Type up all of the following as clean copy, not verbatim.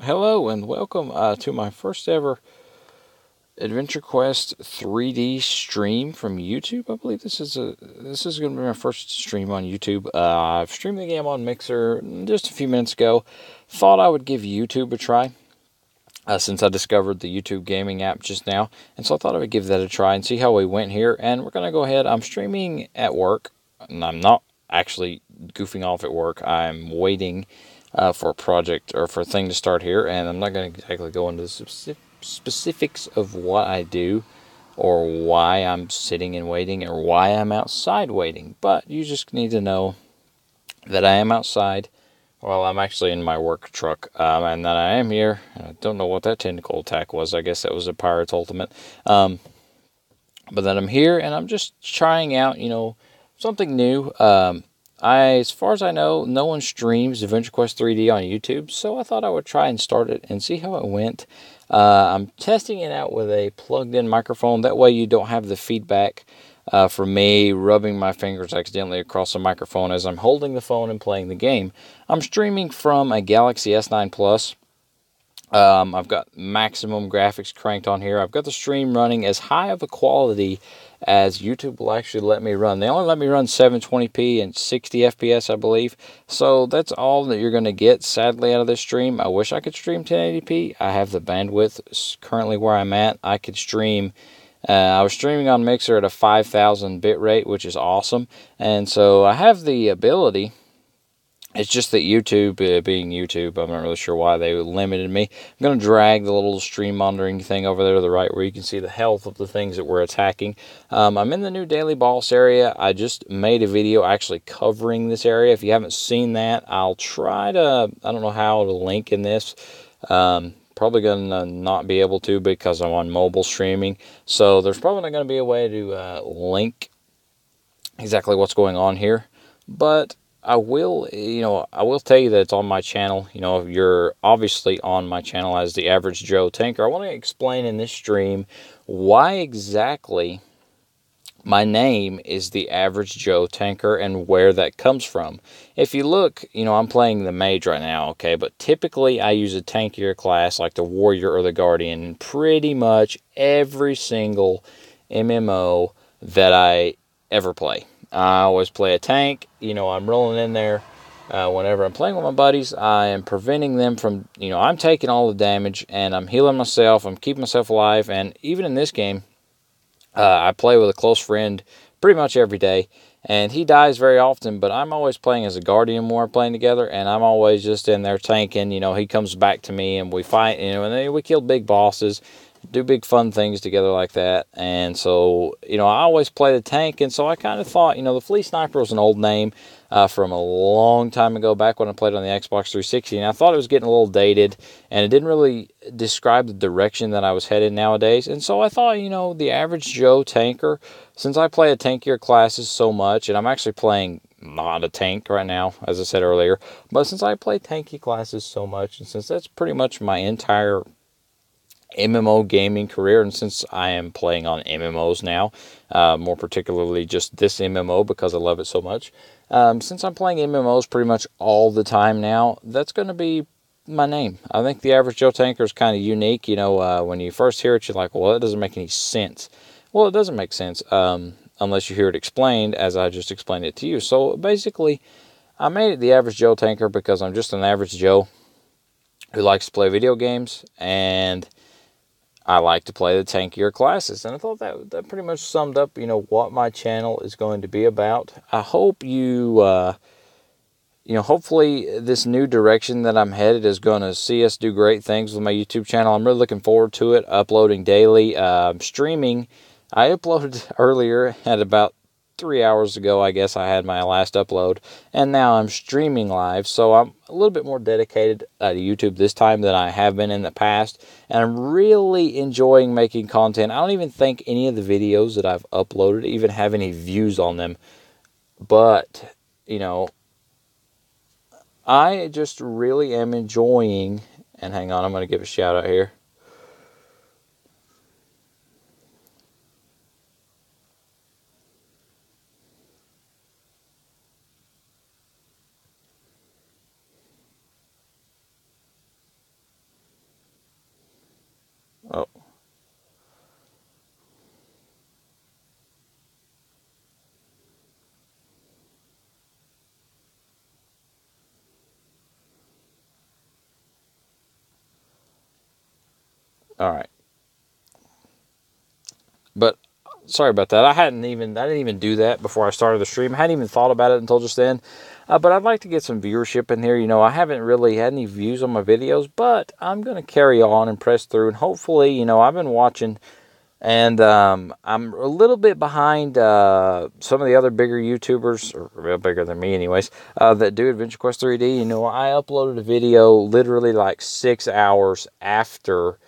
Hello and welcome to my first ever Adventure Quest 3D stream from YouTube. I believe this is going to be my first stream on YouTube. I've streamed the game on Mixer just a few minutes ago. Thought I would give YouTube a try since I discovered the YouTube gaming app just now, and so I thought I would give that a try and see how we went here. And we're gonna go ahead. I'm streaming at work, and I'm not actually goofing off at work. I'm waiting for a project or for a thing to start here, and I'm not going to exactly go into the specifics of what I do or why I'm sitting and waiting or why I'm outside waiting, but you just need to know that I am outside while I'm actually in my work truck, and that I am here. I don't know what that tentacle attack was. I guess that was a pirate's ultimate. But that I'm here and I'm just trying out, something new. As far as I know, no one streams Adventure Quest 3D on YouTube, so I thought I would try and start it and see how it went. I'm testing it out with a plugged-in microphone. That way you don't have the feedback from me rubbing my fingers accidentally across the microphone as I'm holding the phone and playing the game. I'm streaming from a Galaxy S9 Plus. I've got maximum graphics cranked on here. I've got the stream running as high of a quality as YouTube will actually let me run. They only let me run 720p and 60 FPS, I believe. So that's all that you're going to get, sadly, out of this stream. I wish I could stream 1080p. I have the bandwidth currently where I'm at. I could stream. I was streaming on Mixer at a 5,000 bit rate, which is awesome. And so I have the ability. It's just that YouTube, being YouTube, I'm not really sure why they limited me. I'm going to drag the little stream monitoring thing over there to the right where you can see the health of the things that we're attacking. I'm in the new Daily Boss area. I just made a video actually covering this area. If you haven't seen that, I'll try to, I don't know how to link in this. Probably going to not be able to because I'm on mobile streaming. So there's probably not going to be a way to link exactly what's going on here. But I will tell you that it's on my channel. You're obviously on my channel as the Average Joe Tanker. I want to explain in this stream why exactly my name is the Average Joe Tanker and where that comes from. If you look, I'm playing the Mage right now, okay? But typically I use a tankier class like the Warrior or the Guardian in pretty much every single MMO that I ever play. I always play a tank. I'm rolling in there. Whenever I'm playing with my buddies, I am preventing them from, I'm taking all the damage and I'm healing myself. I'm keeping myself alive. And even in this game, I play with a close friend pretty much every day. And he dies very often, but I'm always playing as a Guardian when we're playing together. And I'm always just in there tanking. He comes back to me and we fight, and then we kill big bosses. Do big fun things together like that. And so, I always play the tank. And so I kind of thought, the Flea Sniper was an old name from a long time ago, back when I played on the Xbox 360. And I thought it was getting a little dated. And it didn't really describe the direction that I was headed nowadays. And so I thought, the Average Joe Tanker, since I play a tankier classes so much, and I'm actually playing not a tank right now, as I said earlier. But since I play tanky classes so much, and since that's pretty much my entire MMO gaming career, and since I am playing on MMOs now, more particularly just this MMO because I love it so much, since I'm playing MMOs pretty much all the time now, that's going to be my name. I think the Average Joe Tanker is kind of unique. When you first hear it, you're like, well, it doesn't make any sense. Well, it doesn't make sense unless you hear it explained as I just explained it to you. So basically, I made it the Average Joe Tanker because I'm just an average Joe who likes to play video games, and I like to play the tankier classes. And I thought that pretty much summed up, what my channel is going to be about. I hope hopefully this new direction that I'm headed is going to see us do great things with my YouTube channel. I'm really looking forward to it, uploading daily, streaming. I uploaded earlier at about 3 hours ago, I guess I had my last upload, and now I'm streaming live, so I'm a little bit more dedicated to YouTube this time than I have been in the past, and I'm really enjoying making content. I don't even think any of the videos that I've uploaded even have any views on them, but, I just really am enjoying, and hang on, I'm going to give a shout out here. All right. But sorry about that. I didn't even do that before I started the stream. I hadn't even thought about it until just then. But I'd like to get some viewership in here. You know, I haven't really had any views on my videos, but I'm going to carry on and press through. And hopefully, you know, I've been watching, and I'm a little bit behind some of the other bigger YouTubers, or bigger than me anyways, that do Adventure Quest 3D. You know, I uploaded a video literally like 6 hours after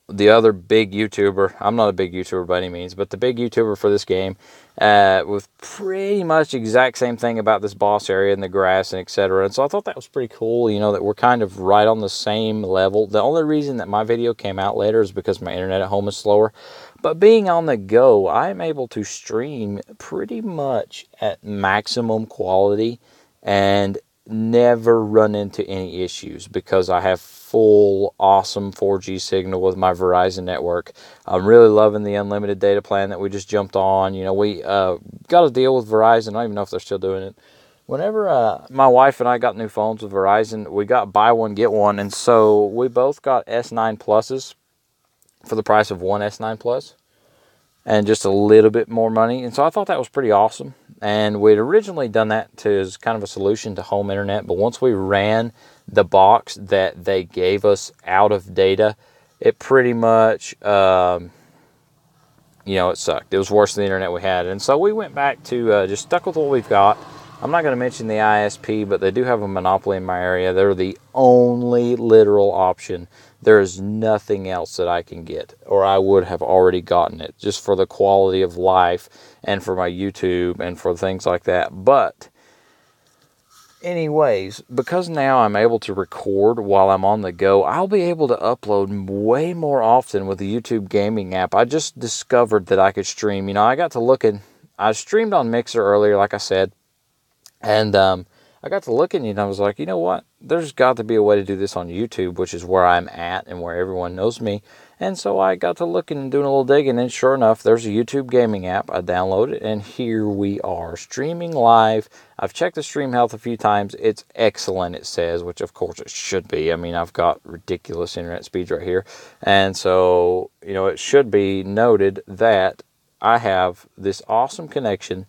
the other big YouTuber. I'm not a big YouTuber by any means, but the big YouTuber for this game, with pretty much exact same thing about this boss area and the grass and etc. And so I thought that was pretty cool, you know, that we're kind of right on the same level. The only reason that my video came out later is because my internet at home is slower. But being on the go, I'm able to stream pretty much at maximum quality and never run into any issues because I have full awesome 4G signal with my Verizon network. I'm really loving the unlimited data plan that we just jumped on. You know, we got a deal with Verizon. I don't even know if they're still doing it. Whenever my wife and I got new phones with Verizon, we got buy one get one, and so we both got S9 Pluses for the price of one S9 Plus and just a little bit more money. And so I thought that was pretty awesome. And we'd originally done that as kind of a solution to home internet. But once we ran the box that they gave us out of data, it pretty much, you know, it sucked. It was worse than the internet we had. And so we went back to just stuck with what we've got. I'm not going to mention the ISP, but they do have a monopoly in my area. They're the only literal option. There is nothing else that I can get, or I would have already gotten it, just for the quality of life and for my YouTube and for things like that. But anyways, because now I'm able to record while I'm on the go, I'll be able to upload way more often with the YouTube gaming app. I just discovered that I could stream. You know, I streamed on Mixer earlier, like I said, and I got to looking and I was like, you know what? There's got to be a way to do this on YouTube, which is where I'm at and where everyone knows me. And so I got to looking and doing a little digging, and sure enough, there's a YouTube gaming app. I downloaded it, and here we are, streaming live. I've checked the stream health a few times. It's excellent, it says, which of course it should be. I mean, I've got ridiculous internet speeds right here. And so, you know, it should be noted that I have this awesome connection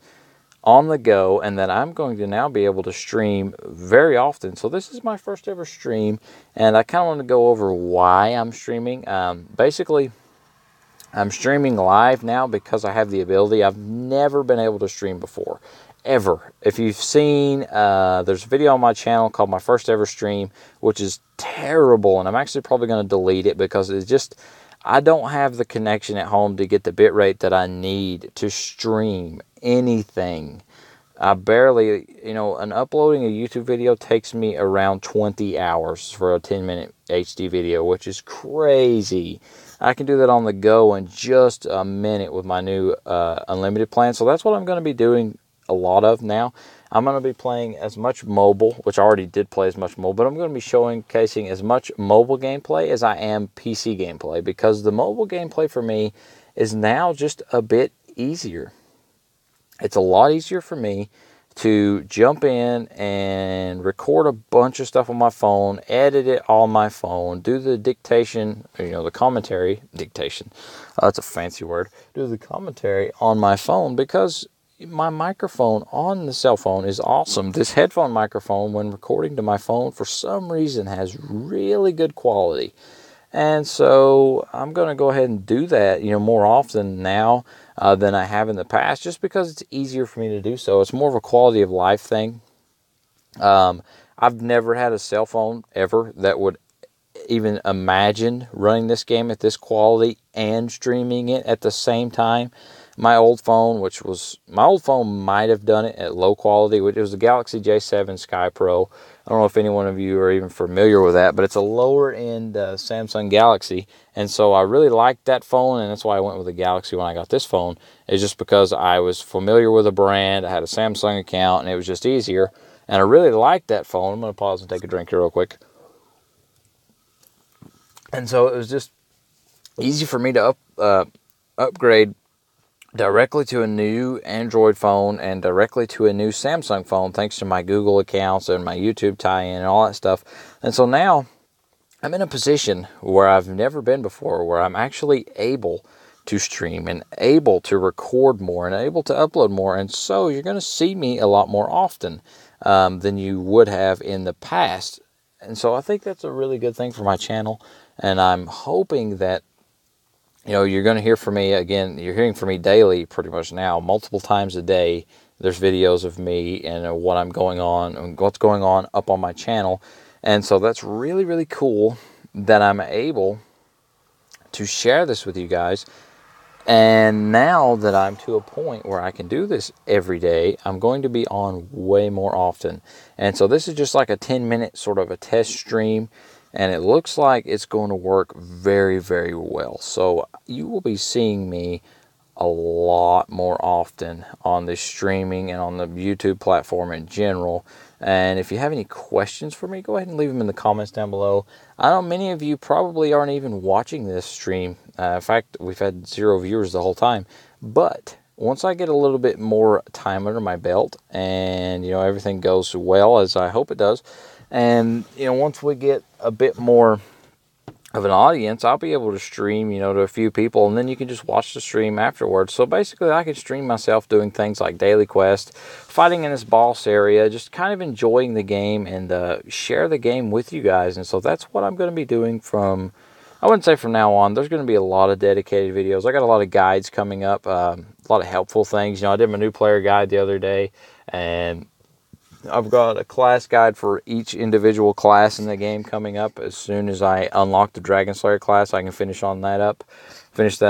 on the go, and that I'm going to now be able to stream very often. So this is my first ever stream, and I kind of want to go over why I'm streaming. Basically, I'm streaming live now because I have the ability. I've never been able to stream before, ever. If you've seen, there's a video on my channel called My First Ever Stream, which is terrible, and I'm actually probably going to delete it because it's just, I don't have the connection at home to get the bitrate that I need to stream anything. I barely, you know, uploading a YouTube video takes me around 20 hours for a 10-minute HD video, which is crazy. I can do that on the go in just a minute with my new unlimited plan. So that's what I'm going to be doing a lot of now. I'm going to be playing as much mobile, which I already did play as much mobile, but I'm going to be showcasing as much mobile gameplay as I am PC gameplay, because the mobile gameplay for me is now just a bit easier. It's a lot easier for me to jump in and record a bunch of stuff on my phone, edit it on my phone, do the dictation, you know, the commentary, dictation, that's a fancy word, do the commentary on my phone, because my microphone on the cell phone is awesome. This headphone microphone, when recording to my phone, for some reason has really good quality. And so I'm going to go ahead and do that, you know, more often now than I have in the past, just because it's easier for me to do so. It's more of a quality of life thing. I've never had a cell phone ever that would even imagine running this game at this quality and streaming it at the same time. My old phone might have done it at low quality. It was the Galaxy J7 Sky Pro. I don't know if any one of you are even familiar with that, but it's a lower end Samsung Galaxy. And so I really liked that phone, and that's why I went with the Galaxy when I got this phone. It's just because I was familiar with the brand. I had a Samsung account, and it was just easier. And I really liked that phone. I'm going to pause and take a drink here real quick. And so it was just easy for me to upgrade directly to a new Android phone and directly to a new Samsung phone, thanks to my Google accounts and my YouTube tie-in and all that stuff. And so now I'm in a position where I've never been before, where I'm actually able to stream and able to record more and able to upload more. And so you're going to see me a lot more often than you would have in the past. And so I think that's a really good thing for my channel. And I'm hoping that, you're going to hear from me again. You're hearing from me daily pretty much now, multiple times a day. There's videos of me and what I'm going on and what's going on up on my channel. And so that's really, really cool that I'm able to share this with you guys. And now that I'm to a point where I can do this every day, I'm going to be on way more often. And so this is just like a 10-minute sort of a test stream. And it looks like it's going to work very, very well. So you will be seeing me a lot more often on this streaming and on the YouTube platform in general. And if you have any questions for me, go ahead and leave them in the comments down below. I know many of you probably aren't even watching this stream. In fact, we've had 0 viewers the whole time. But once I get a little bit more time under my belt and, everything goes well, as I hope it does, and, once we get a bit more of an audience, I'll be able to stream, to a few people, and then you can just watch the stream afterwards. So basically, I can stream myself doing things like daily quest, fighting in this boss area, just kind of enjoying the game and share the game with you guys. And so that's what I'm going to be doing I wouldn't say from now on. There's going to be a lot of dedicated videos. I got a lot of guides coming up, a lot of helpful things. I did my new player guide the other day, and I've got a class guide for each individual class in the game coming up. As soon as I unlock the Dragon Slayer class, I can finish that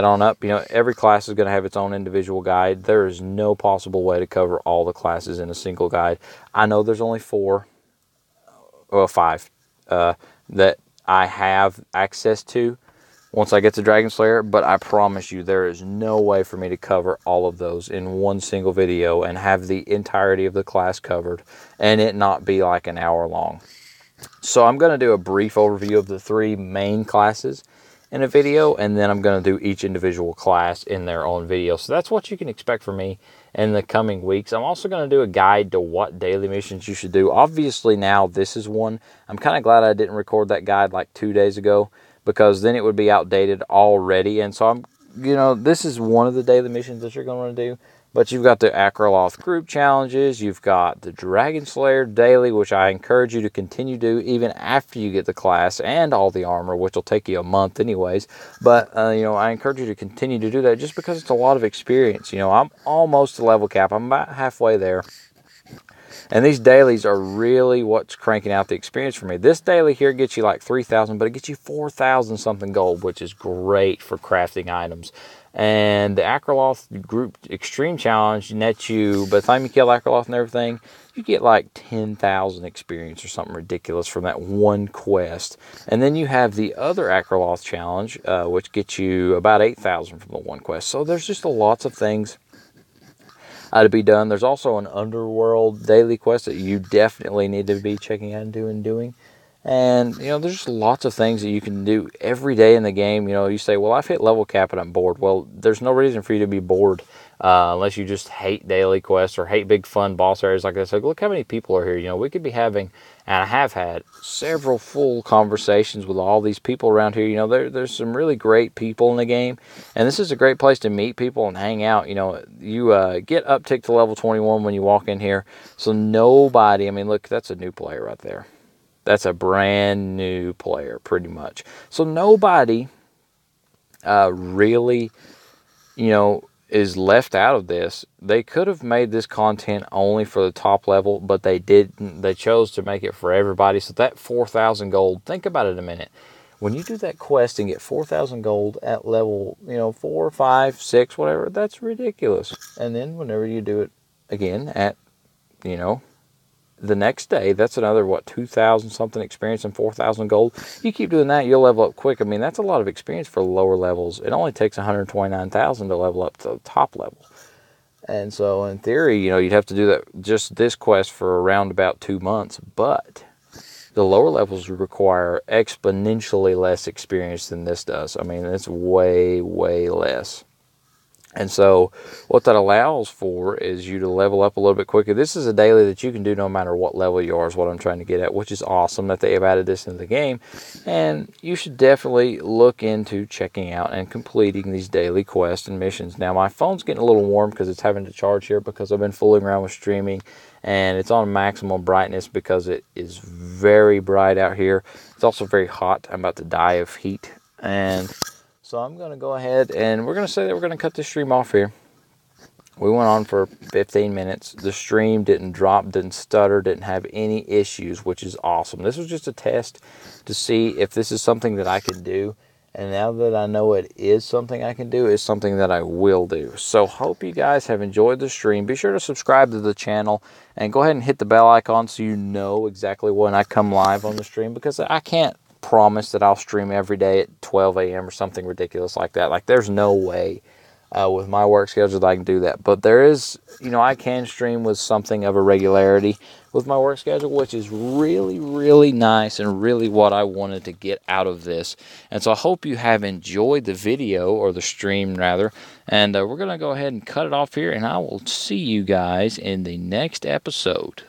on up. Every class is going to have its own individual guide. There is no possible way to cover all the classes in a single guide. I know there's only 5 that I have access to once I get to Dragon Slayer, but I promise you there is no way for me to cover all of those in one single video and have the entirety of the class covered and it not be like an hour long. So I'm going to do a brief overview of the 3 main classes in a video, and then I'm going to do each individual class in their own video. So that's what you can expect from me in the coming weeks. I'm also going to do a guide to what daily missions you should do. Obviously now this is one. I'm kind of glad I didn't record that guide like 2 days ago, because then it would be outdated already. And so this is one of the daily missions that you're going to want to do. But you've got the Akraloth group challenges. You've got the Dragon Slayer daily, which I encourage you to continue to do even after you get the class and all the armor, which will take you a month anyways. But, I encourage you to continue to do that just because it's a lot of experience. I'm almost to level cap. I'm about halfway there. And these dailies are really what's cranking out the experience for me. This daily here gets you like 3,000, but it gets you 4,000 something gold, which is great for crafting items. And the Akraloth Group Extreme Challenge nets you, by the time you kill Akraloth and everything, you get like 10,000 experience or something ridiculous from that one quest. And then you have the other Akraloth Challenge, which gets you about 8,000 from the one quest. So there's just lots of things to be done. There's also an underworld daily quest that you definitely need to be checking out and doing. And, there's just lots of things that you can do every day in the game. You say, well, I've hit level cap and I'm bored. Well, there's no reason for you to be bored unless you just hate daily quests or hate big fun boss areas like this. Like, look how many people are here. We could be having, and I have had, several full conversations with all these people around here. There's some really great people in the game. And this is a great place to meet people and hang out. You get uptick to level 21 when you walk in here. So nobody, look, that's a new player right there. That's a brand new player, pretty much. So nobody really, is left out of this. They could have made this content only for the top level, but they didn't. They chose to make it for everybody. So that 4,000 gold, think about it a minute. When you do that quest and get 4,000 gold at level, 4, 5, 6, whatever, that's ridiculous. And then whenever you do it again at, the next day, that's another, 2,000 something experience and 4,000 gold. You keep doing that, you'll level up quick. That's a lot of experience for lower levels. It only takes 129,000 to level up to the top level. And so in theory, you'd have to do that, just this quest, for around about 2 months. But the lower levels require exponentially less experience than this does. It's way, way less. And so what that allows for is you to level up a little bit quicker. This is a daily that you can do no matter what level you are, is what I'm trying to get at, which is awesome that they have added this into the game. And you should definitely look into checking out and completing these daily quests and missions. Now, my phone's getting a little warm because it's having to charge here because I've been fooling around with streaming. And it's on maximum brightness because it is very bright out here. It's also very hot. I'm about to die of heat. And so I'm going to go ahead and we're going to say that we're going to cut this stream off here. We went on for 15 minutes. The stream didn't drop, didn't stutter, didn't have any issues, which is awesome. This was just a test to see if this is something that I could do. And now that I know it is something I can do, it's something that I will do. So hope you guys have enjoyed the stream. Be sure to subscribe to the channel and go ahead and hit the bell icon so you know exactly when I come live on the stream, because I can't promise that I'll stream every day at 12 a.m. or something ridiculous like that. Like, there's no way with my work schedule that I can do that. But there is, I can stream with something of a regularity with my work schedule, which is really, really nice and really what I wanted to get out of this. And so I hope you have enjoyed the video, or the stream rather. And we're going to go ahead and cut it off here, and I will see you guys in the next episode.